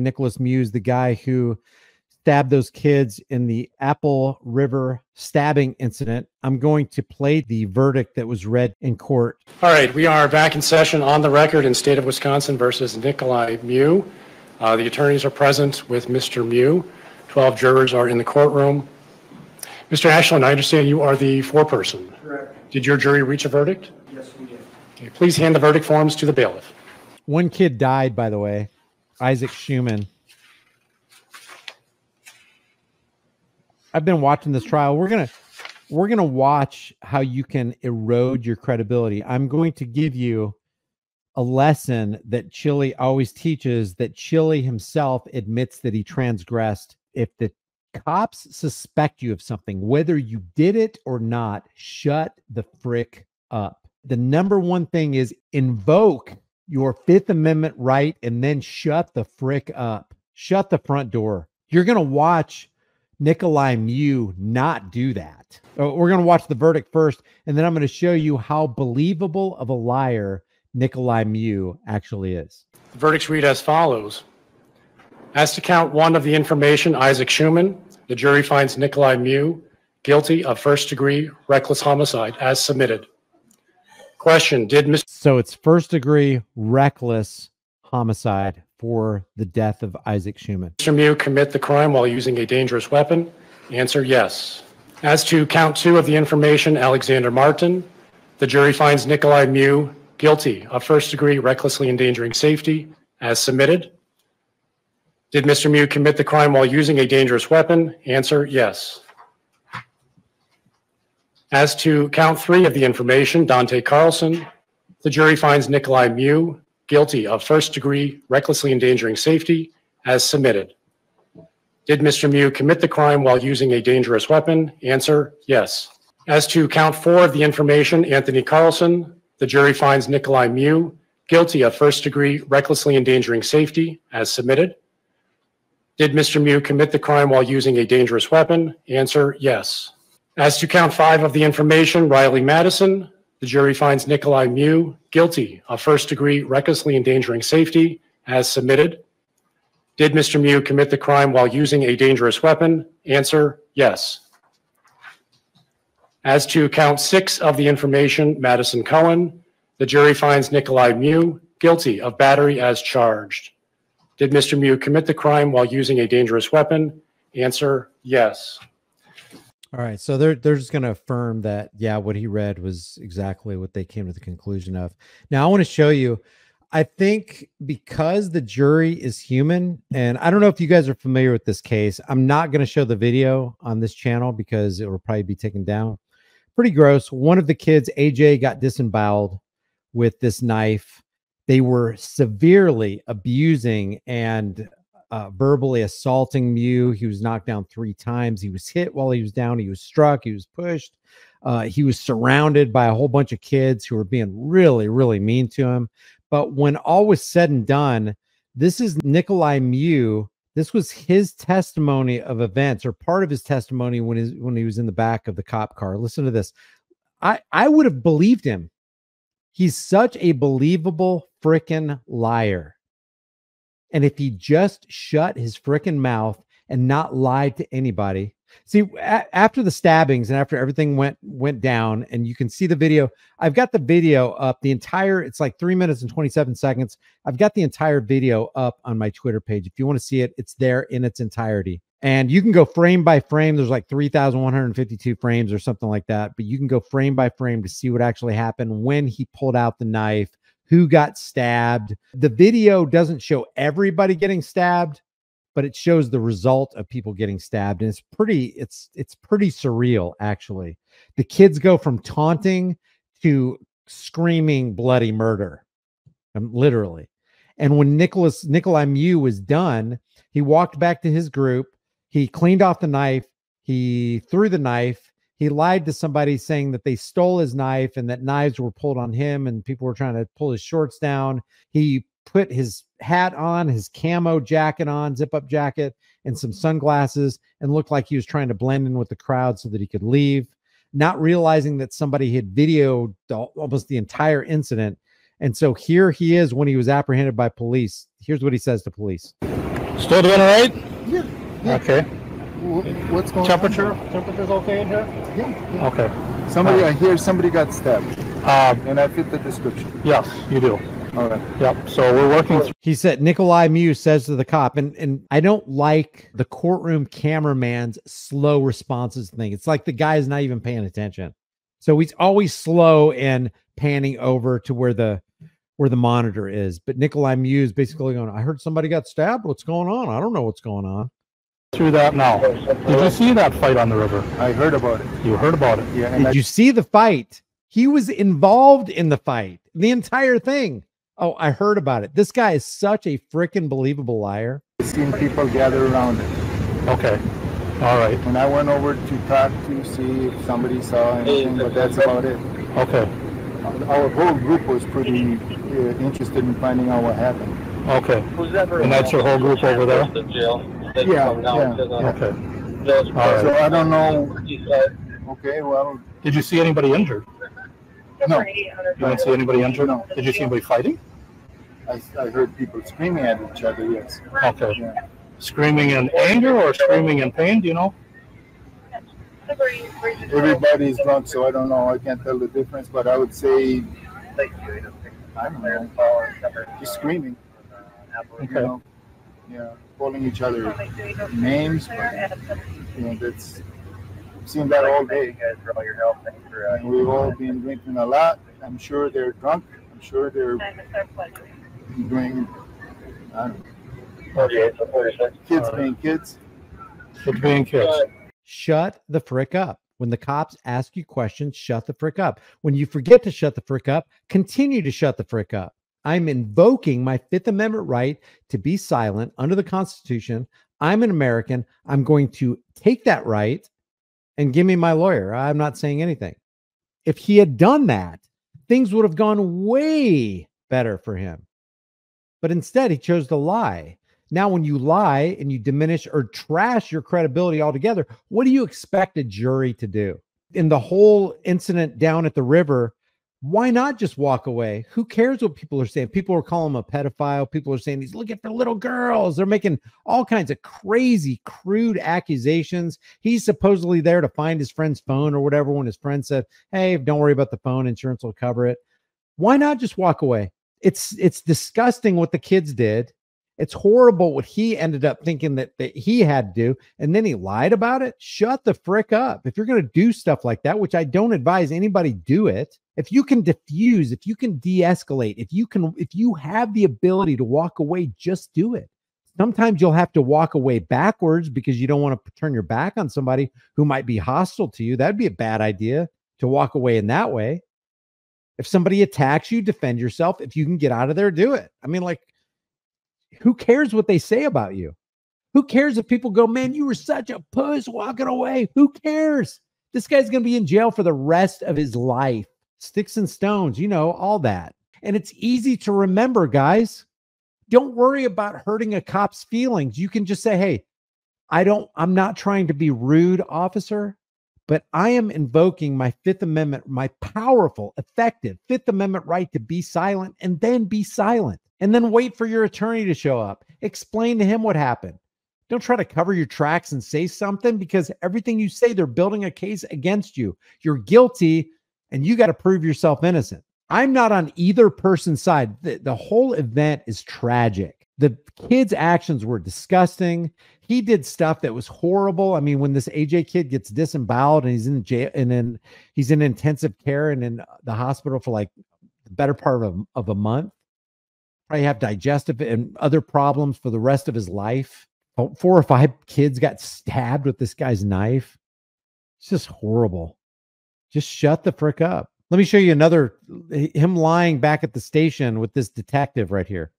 Nicholas Muse, the guy who stabbed those kids in the Apple River stabbing incident. I'm going to play the verdict that was read in court. All right, we are back in session on the record in State of Wisconsin versus Nikolai Mew. The attorneys are present with Mr. Mew. 12 jurors are in the courtroom. Mr. Ashland, I understand you are the foreperson. Correct. Did your jury reach a verdict? Yes, we did. Okay, please hand the verdict forms to the bailiff. One kid died, by the way, Isaac Schumann. I've been watching this trial. We're gonna watch how you can erode your credibility. I'm going to give you a lesson that Chili always teaches, that Chili himself admits that he transgressed. If the cops suspect you of something, whether you did it or not, shut the frick up. The number one thing is invoke your Fifth Amendment right and then shut the frick up. Shut the front door. You're going to watch Nikolai Mew not do that. We're going to watch the verdict first, and then I'm going to show you how believable of a liar Nikolai Mew actually is. The verdicts read as follows. As to count one of the information, Isaac Schumann, the jury finds Nikolai Mew guilty of first-degree reckless homicide as submitted. Question, did Mr. So it's first-degree reckless homicide for the death of Isaac Schumann. Mew commit the crime while using a dangerous weapon? Answer, yes. As to count two of the information, Alexander Martin, the jury finds Nikolai Mew guilty of first-degree recklessly endangering safety as submitted. Did Mr. Mew commit the crime while using a dangerous weapon? Answer, yes. As to count three of the information, Dante Carlson, the jury finds Nikolai Mew guilty of first-degree recklessly endangering safety as submitted. Did Mr. Mew commit the crime while using a dangerous weapon? Answer, yes. As to count four of the information, Anthony Carlson, the jury finds Nikolai Mew guilty of first-degree recklessly endangering safety as submitted. Did Mr. Mew commit the crime while using a dangerous weapon? Answer, yes. As to count five of the information, Riley Madison, the jury finds Nikolai Mew guilty of first-degree recklessly endangering safety as submitted. Did Mr. Mew commit the crime while using a dangerous weapon? Answer, yes. As to count six of the information, Madison Cohen, the jury finds Nikolai Mew guilty of battery as charged. Did Mr. Mew commit the crime while using a dangerous weapon? Answer, yes. All right, so they're just going to affirm that, yeah, what he read was exactly what they came to the conclusion of. Now, I want to show you, I think because the jury is human, and I don't know if you guys are familiar with this case. I'm not going to show the video on this channel because it will probably be taken down. Pretty gross. One of the kids, AJ, got disemboweled with this knife. They were severely abusing and verbally assaulting Mew. He was knocked down 3 times. He was hit while he was down. He was struck. He was pushed. He was surrounded by a whole bunch of kids who were being really, really mean to him. But when all was said and done, this is Nikolai Mew. This was his testimony of events, or part of his testimony when he was in the back of the cop car. Listen to this. I would have believed him. He's such a believable freaking liar. And if he just shut his freaking mouth and not lied to anybody. See, after the stabbings and after everything went down, and you can see the video. I've got the video up, the entire, it's like 3 minutes and 27 seconds. I've got the entire video up on my Twitter page. If you want to see it, it's there in its entirety. And you can go frame by frame. There's like 3,152 frames or something like that. But you can go frame by frame to see what actually happened when he pulled out the knife, who got stabbed. The video doesn't show everybody getting stabbed, but it shows the result of people getting stabbed. And it's pretty surreal, actually. The kids go from taunting to screaming bloody murder, literally. And when Nikolai Mew was done, he walked back to his group. He cleaned off the knife. He threw the knife. He lied to somebody saying that they stole his knife and that knives were pulled on him and people were trying to pull his shorts down. He put his hat on, his camo jacket on, zip-up jacket, and some sunglasses, and looked like he was trying to blend in with the crowd so that he could leave, not realizing that somebody had videoed almost the entire incident. And so here he is when he was apprehended by police. Here's what he says to police. Still doing all right? Yeah. Yeah. Okay. What's going Temperature? on? Temperature's okay in here? Yeah. Okay. Somebody, I hear somebody got stabbed. And I fit the description. Yes, you do. All right. Yep. So we're working through. He said, Nikolai Mew says to the cop, and I don't like the courtroom cameraman's slow responses thing. It's like the guy's not even paying attention. So he's always slow and panning over to where the monitor is. But Nikolai Mew is basically going, I heard somebody got stabbed. What's going on? I don't know what's going on. Through that now. Did you see that fight on the river? I heard about it. You heard about it? Yeah. Did you see the fight? He was involved in the fight, the entire thing. Oh, I heard about it. This guy is such a freaking believable liar. I've seen people gather around it. Okay. All right. When I went over to talk to see if somebody saw anything, but that's about it. Okay. Our whole group was pretty interested in finding out what happened. Okay. And that's your whole group over there? Yeah. Okay. All right. So I don't know. Okay, well. Did you see anybody injured? No. You didn't see anybody injured? No. Did you see anybody fighting? I heard people screaming at each other, yes. Okay. Yeah. Screaming in anger or screaming in pain, do you know? Everybody's drunk, so I don't know. I can't tell the difference, but I would say, I don't know, just screaming. Okay. You know, yeah, calling each other names. But, you know, that's, I've seen that all day. And we've all been drinking a lot. I'm sure they're drunk. I'm sure they're doing, I don't know, kids being kids. Kids being kids. Shut the frick up. When the cops ask you questions, shut the frick up. When you forget to shut the frick up, continue to shut the frick up. I'm invoking my Fifth Amendment right to be silent under the Constitution. I'm an American. I'm going to take that right and give me my lawyer. I'm not saying anything. If he had done that, things would have gone way better for him. But instead, he chose to lie. Now, when you lie and you diminish or trash your credibility altogether, what do you expect a jury to do? In the whole incident down at the river, why not just walk away? Who cares what people are saying? People are calling him a pedophile. People are saying he's looking for little girls. They're making all kinds of crazy, crude accusations. He's supposedly there to find his friend's phone or whatever when his friend said, hey, don't worry about the phone. Insurance will cover it. Why not just walk away? It's disgusting what the kids did. It's horrible what he ended up thinking that he had to do. And then he lied about it. Shut the frick up. If you're going to do stuff like that, which I don't advise anybody do it, if you can diffuse, if you can de-escalate, if you have the ability to walk away, just do it. Sometimes you'll have to walk away backwards because you don't want to turn your back on somebody who might be hostile to you. That'd be a bad idea to walk away in that way. If somebody attacks you, defend yourself. If you can get out of there, do it. I mean, like, who cares what they say about you? Who cares if people go, man, you were such a puss walking away? Who cares? This guy's going to be in jail for the rest of his life. Sticks and stones, you know, all that. And it's easy to remember, guys. Don't worry about hurting a cop's feelings. You can just say, hey, I'm not trying to be rude, officer, but I am invoking my Fifth Amendment, my powerful, effective Fifth Amendment right to be silent, and then be silent. And then wait for your attorney to show up. Explain to him what happened. Don't try to cover your tracks and say something, because everything you say, they're building a case against you. You're guilty and you got to prove yourself innocent. I'm not on either person's side. The whole event is tragic. The kid's actions were disgusting. He did stuff that was horrible. I mean, when this AJ kid gets disemboweled and he's in jail and then he's in intensive care and in the hospital for like the better part of a month. Probably have digestive and other problems for the rest of his life. 4 or 5 kids got stabbed with this guy's knife. It's just horrible. Just shut the frick up. Let me show you another, him lying back at the station with this detective right here.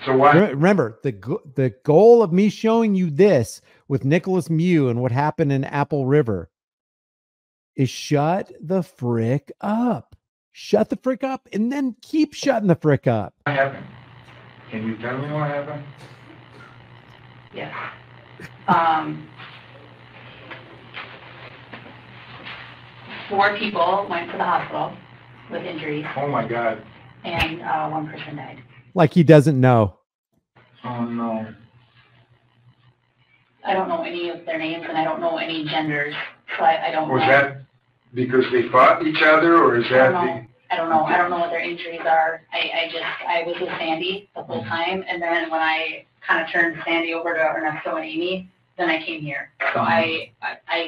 So why? Remember, the goal of me showing you this with Nicholas Mew and what happened in Apple River is shut the frick up. Shut the frick up and then keep shutting the frick up. What happened? Can you tell me what happened? Yes. 4 people went to the hospital with injuries, Oh my God. and 1 person died. Like he doesn't know. Oh no. I don't know any of their names, and I don't know any genders, so I don't know. Was that because they fought each other, or is that the? I don't know. I don't know what their injuries are. I was with Sandy the whole time, and then when I kind of turned Sandy over to Ernesto and Amy, then I came here. So I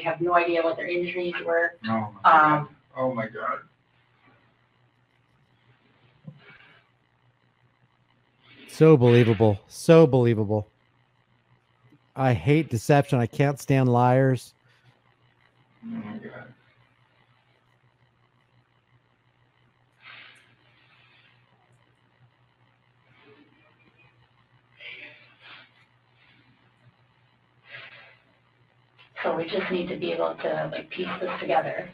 have no idea what their injuries were. Oh my God. Oh my God. So believable. So believable. I hate deception. I can't stand liars. Oh my God. So we just need to be able to like piece this together.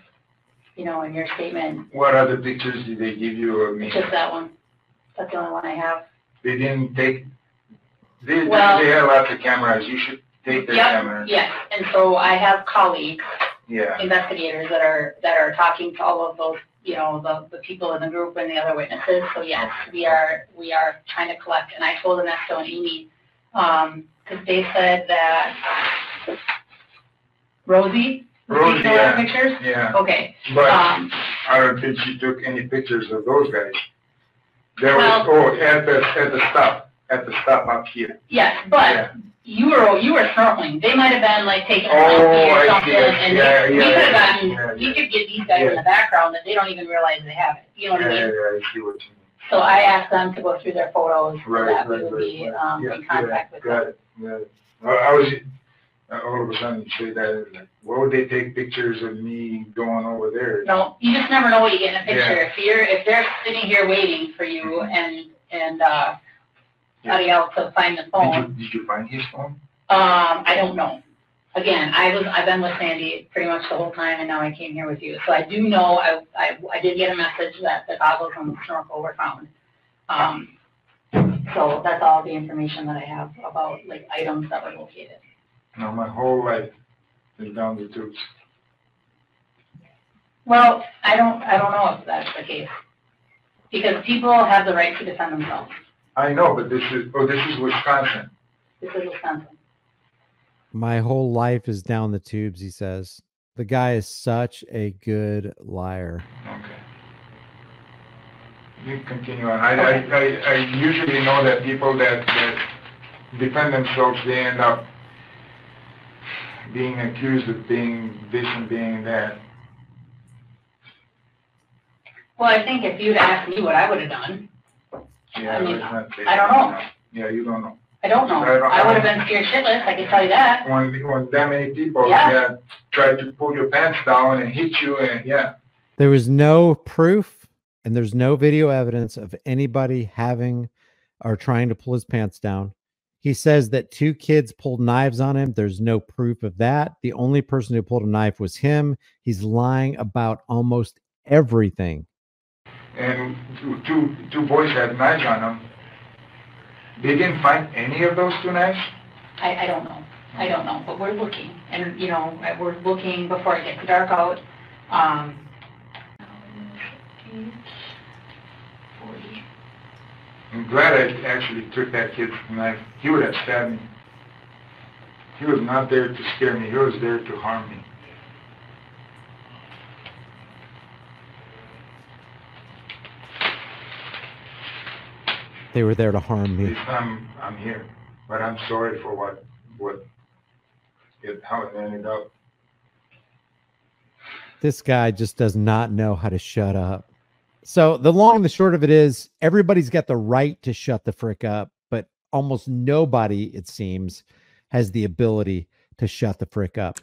You know, in your statement, What other pictures did they give you of me? just that one. That's the only one I have. They didn't take. They Well- had lots of cameras. You should take their cameras. Yes. And so I have colleagues, Yeah. investigators that are talking to all of those, you know, the people in the group and the other witnesses. So yes, we are trying to collect. And I told Ernesto and Amy, because they said that Rosie, Rosie, taking yeah. pictures. Yeah. Okay. But I don't think she took any pictures of those guys. There was at the stop up here. Yes, but Yeah. you were snorkeling. They might have been like taking a Oh, selfie or I something, see. and Yeah, we yeah, could have yeah, gotten, yeah, you yeah. could get these guys in the background that they don't even realize they have it. You know what I mean? I see what you mean. So I asked them to go through their photos so Right, that we would right, be right. in contact with them. Got it. I was all of a sudden you say that, like, why would they take pictures of me going over there? No, you just never know what you get in a picture. Yeah. If they're sitting here waiting for you and Ariel to find the phone. Did you find his phone? I don't know. Again, I've been with Sandy pretty much the whole time, and now I came here with you. So I do know I did get a message that the goggles and the snorkel were found. So that's all the information that I have about like items that were located. No, my whole life is down the tubes. Well, I don't know if that's the case because people have the right to defend themselves. I know, but this is Wisconsin. This is Wisconsin. My whole life is down the tubes, he says. The guy is such a good liar. Okay. You continue on. I usually know that people that defend themselves, they end up being accused of being this and being that. Well, I think if you'd asked me what I would have done, Yeah, I mean, it's not safe. I don't know. Yeah, you don't know. I don't know. I would have been scared shitless, I can tell you that. When that many people Yeah. try to pull your pants down and hit you, and yeah. There was no proof and there's no video evidence of anybody having or trying to pull his pants down. He says that 2 kids pulled knives on him. There's no proof of that. The only person who pulled a knife was him. He's lying about almost everything. And two boys had knives on them. They didn't find any of those 2 knives? I don't know. I don't know, but we're looking. And, you know, we're looking before it gets dark out. 40. I'm glad I actually took that kid's knife. He would have stabbed me. He was not there to scare me. He was there to harm me. They were there to harm me. This time I'm here, but I'm sorry for how it ended up. This guy just does not know how to shut up. So the long and the short of it is everybody's got the right to shut the frick up, but almost nobody, it seems, has the ability to shut the frick up.